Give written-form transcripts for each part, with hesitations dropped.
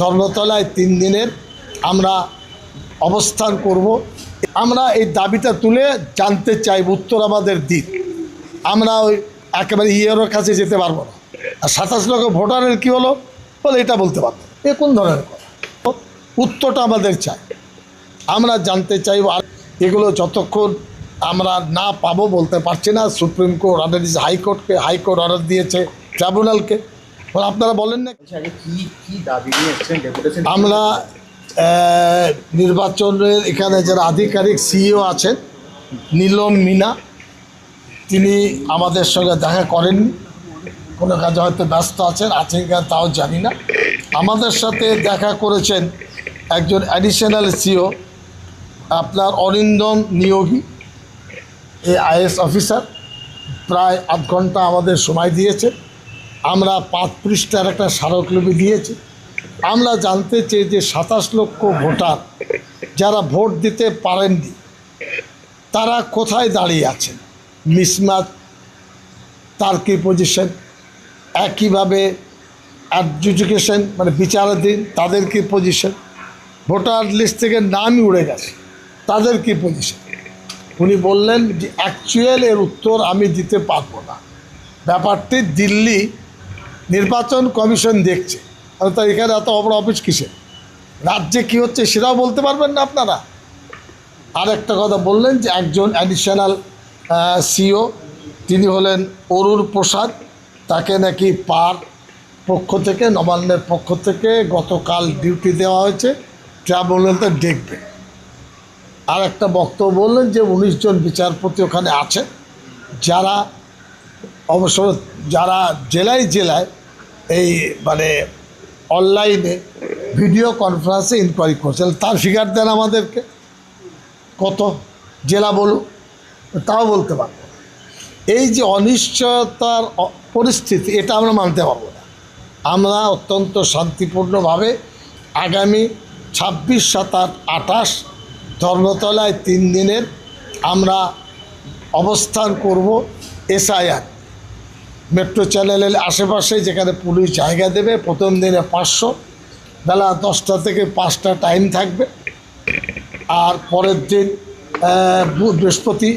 ধর্মতলায় 3 দিনের আমরা অবস্থান করব। আমরা এই দাবিটা তুলে জানতে চাইব, উত্তর আমাদের দিক। আমরা ওই একেবারে ইয়ের কাছে যেতে পারবো না। আর 27 লক্ষ ভোটারের কী হলো বলে এটা বলতে পারবো। এ কোন ধরনের কথা? উত্তরটা আমাদের চাই, আমরা জানতে চাইব। আর এগুলো যতক্ষণ আমরা না পাবো বলতে পারছি না। সুপ্রিম কোর্ট অর্ডার দিয়েছে, হাইকোর্ট অর্ডার দিয়েছে ট্রাইব্যুনালকে। আপনারা বলেন না আমরা নির্বাচনের এখানে যারা আধিকারিক সিইও আছেন, নীলম মিনা, তিনি আমাদের সঙ্গে দেখা করেননি, কোনো কাজে হয়তো ব্যস্ত আছেন কিনা তাও জানি না। আমাদের সাথে দেখা করেছেন একজন অ্যাডিশনাল সিইও আপনার অরিন্দম নিয়োগী, এই আইএস অফিসার, প্রায় আধ ঘন্টা আমাদের সময় দিয়েছে। আমরা 5 পৃষ্ঠার একটা স্মারকলিপি দিয়েছি। আমরা জানতে চাই যে 27 লক্ষ ভোটার যারা ভোট দিতে পারেননি তারা কোথায় দাঁড়িয়ে আছেন, মিসম্যাচ, তার কী পজিশন, একইভাবে অ্যাডজুডিকেশন মানে বিচারাধীন তাদের কী পজিশন, ভোটার লিস্ট থেকে নামই উড়ে গেছে তাদের কী পজিশন। উনি বললেন যে অ্যাকচুয়াল এর উত্তর আমি দিতে পারবো না, ব্যাপারটি দিল্লি নির্বাচন কমিশন দেখছে। তো এখানে এত বড় অফিস কিসে, রাজ্যে কী হচ্ছে সেটাও বলতে পারবেন না আপনারা। আর একটা কথা বললেন যে একজন অ্যাডিশনাল সিইও তিনি হলেন অরুণ প্রসাদ, তাকে নাকি পার পক্ষ থেকে, নবান্নের পক্ষ থেকে গতকাল ডিউটি দেওয়া হয়েছে, ট্রাইব্যুনালতে দেখবে। আর একটা বক্তব্য বললেন যে 19 জন বিচারপতি ওখানে আছেন যারা অবশ্য যারা জেলায় জেলায় এই মানে অনলাইনে ভিডিও কনফারেন্সে ইনকোয়ারি করছেন। তার ফিগার দেন আমাদেরকে, কত জেলা বলুন, তাও বলতে পারবো। এই যে অনিশ্চয়তার পরিস্থিতি, এটা আমরা মানতে পারবো না। আমরা অত্যন্ত শান্তিপূর্ণভাবে আগামী 26, 27, 28 ধর্মতলায় 3 দিনের আমরা অবস্থান করব। এসআইআর মেট্রো চ্যানেলের আশেপাশে যেখানে পুলিশ জায়গা দেবে, প্রথম দিনে 500, বেলা 10টা থেকে 5টা টাইম থাকবে। আর পরের দিন বৃহস্পতি,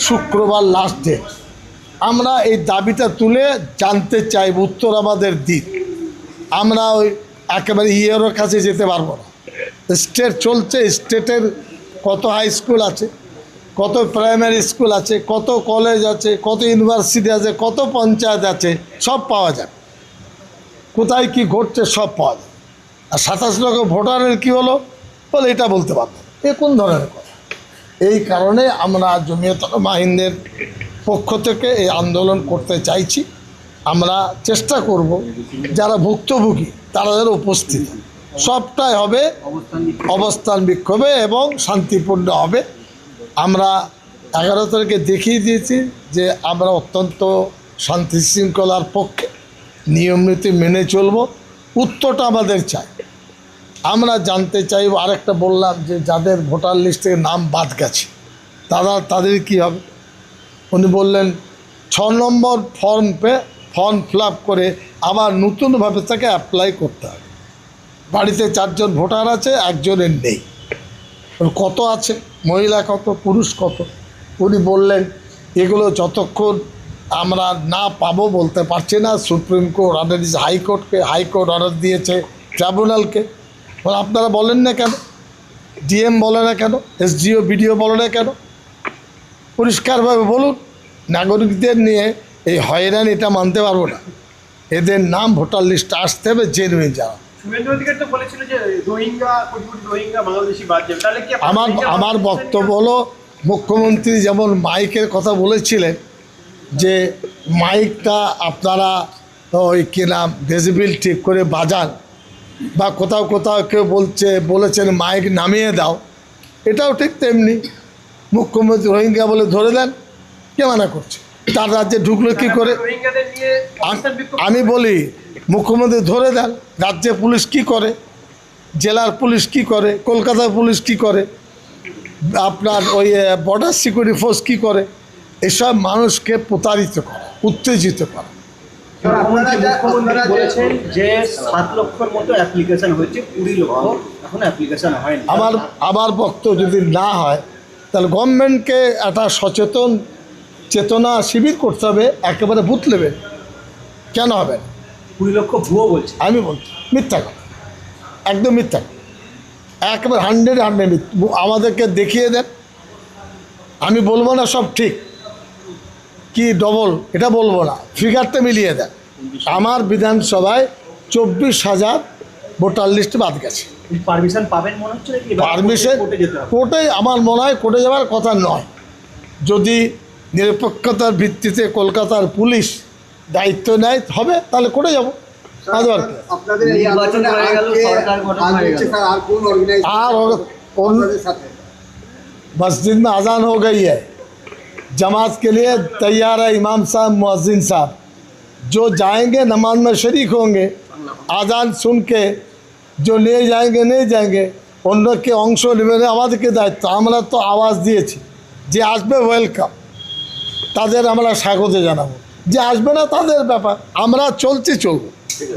শুক্রবার লাস্ট ডে। আমরা এই দাবিটা তুলে জানতে চাইব, উত্তর আমাদের দিক। আমরা ওই একেবারে ইয়ের কাছে যেতে পারবো না। স্টেট চলছে, স্টেটের কত হাই স্কুল আছে, কত প্রাইমারি স্কুল আছে, কত কলেজ আছে, কত ইউনিভার্সিটি আছে, কত পঞ্চায়েত আছে, সব পাওয়া যায়। কোথায় কি ঘটছে সব পাওয়া যায়। আর 27 লক্ষ ভোটারের কী হলো বলে এটা বলতে পারবো। এ কোন ধরনের কথা? এই কারণে আমরা জমিয়ত উলামা হিন্দের পক্ষ থেকে এই আন্দোলন করতে চাইছি। আমরা চেষ্টা করব যারা ভুক্তভোগী তারা যেন উপস্থিত, সবটাই হবে অবস্থান বিক্ষোভে এবং শান্তিপূর্ণ হবে। আমরা 11 তারিখে দেখিয়ে দিয়েছি যে আমরা অত্যন্ত শান্তি শৃঙ্খলার পক্ষে, নিয়মনীতি মেনে চলব। উত্তরটা আমাদের চাই, আমরা জানতে চাইব। আরেকটা বললাম যে যাদের ভোটার লিস্ট থেকে নাম বাদ গেছে তাদের কি হবে। উনি বললেন 6 নম্বর ফর্ম ফিল আপ করে আবার নতুনভাবে তাকে অ্যাপ্লাই করতে হবে। বাড়িতে 4 জন ভোটার আছে, একজনের নেই। কত আছে, মহিলা কত, পুরুষ কত। উনি বললেন এগুলো যতক্ষণ আমরা না পাবো বলতে পারছি না। সুপ্রিম কোর্ট অর্ডার দিয়েছে, হাইকোর্ট অর্ডার দিয়েছে ট্রাইব্যুনালকে। আপনারা বলেন না কেন, ডিএম বলে না কেন, এসডিও বিডিও বলে না কেন? পরিষ্কারভাবে বলুন। নাগরিকদের নিয়ে এই হয়রানি এটা মানতে পারবো না। এদের নাম ভোটার লিস্টে আসতে হবে, জেনুইন যারা। আমার বক্তব্য হলো, মুখ্যমন্ত্রী যেমন মাইকের কথা বলেছিলেন যে মাইকটা আপনারা ওই কী নাম ডেসিবেল ঠিক করে বাজান, বা কোথাও কোথাও কেউ বলেছেন মাইক নামিয়ে দাও, এটাও ঠিক তেমনি। মুখ্যমন্ত্রী রোহিঙ্গা বলে ধরে দেন, কে মানা করছে? তার রাজ্যে ঢুকলো কী করে? আমি বলি মুখ্যমন্ত্রী ধরে দেন, রাজ্যে পুলিশ কি করে, জেলার পুলিশ কি করে, কলকাতার পুলিশ কি করে, আপনার ওই বর্ডার সিকিউরিটি ফোর্স কি করে? এসব মানুষকে প্রতারিত করে, উত্তেজিত করে। আপনারা বলেছেন যে 7 লক্ষর মতো অ্যাপ্লিকেশন হয়েছে, 20 লক্ষ এখনো অ্যাপ্লিকেশন হয়নি। আমার বক্তব্য যদি না হয় তাহলে গভর্নমেন্টকে একটা চেতনা শিবির করতে হবে, একেবারে বুথ লেভেল। কেন হবে না? 20 লক্ষ ভুয়ো বলছে। আমি বলছি মিথ্যা কথা, একদম মিথ্যা কথা, একেবারে 100 আমাদেরকে দেখিয়ে দেন। আমি বলবো না সব ঠিক কি ডবল, এটা বলবো না, ফিগারটা মিলিয়ে দেন। আমার বিধানসভায় 24,000 ভোটার লিস্ট বাদ গেছে। পারমিশন পাবেন মনে হচ্ছে নাকি? পারমিশন কোর্টে যেতে হবে। কোর্টে আমার মনে হয় কোর্টে যাওয়ার কথা নয়। যদি নিরপেক্ষতার ভিত্তিতে কলকাতার পুলিশ দায়িত্ব নেয় হবে, তাহলে কোর্টে যাবো। আপনাদের এই নির্বাচন আলোচনা হয়ে গেল, সরকার গঠন হয়ে গেল। স্যার আর কোন অর্গানাইজেশন আর আপনাদের সাথে? मस्जिद में अजान हो गई है, जमात के लिए तैयार है इमाम साहब, मुअज्जिन साहब, जो जाएंगे नमाज में शरीक होंगे। আজান শুনকে जो নিয়ে যাएंगे नहीं जाएंगे, অন্যকে অংশ নেবে আমাদেরকে দায়িত্ব। আমরা তো আওয়াজ দিয়েছি যে আসবে ওয়েলকাম, তাদের আমরা স্বাগত জানাবো। যে আসবে না তাদের ব্যাপার, আমরা চলবো।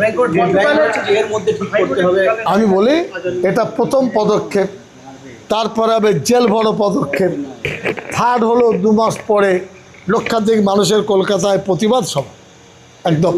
হাইকোর্ট হচ্ছে যে এর মধ্যে ঠিক করতে হবে। আমি বলি এটা প্রথম পদক্ষেপ, তারপরে হবে জেল বড় পদক্ষেপ, থার্ড হলো 2 মাস পরে লক্ষাধিক মানুষের কলকাতায় প্রতিবাদ সভা। একদম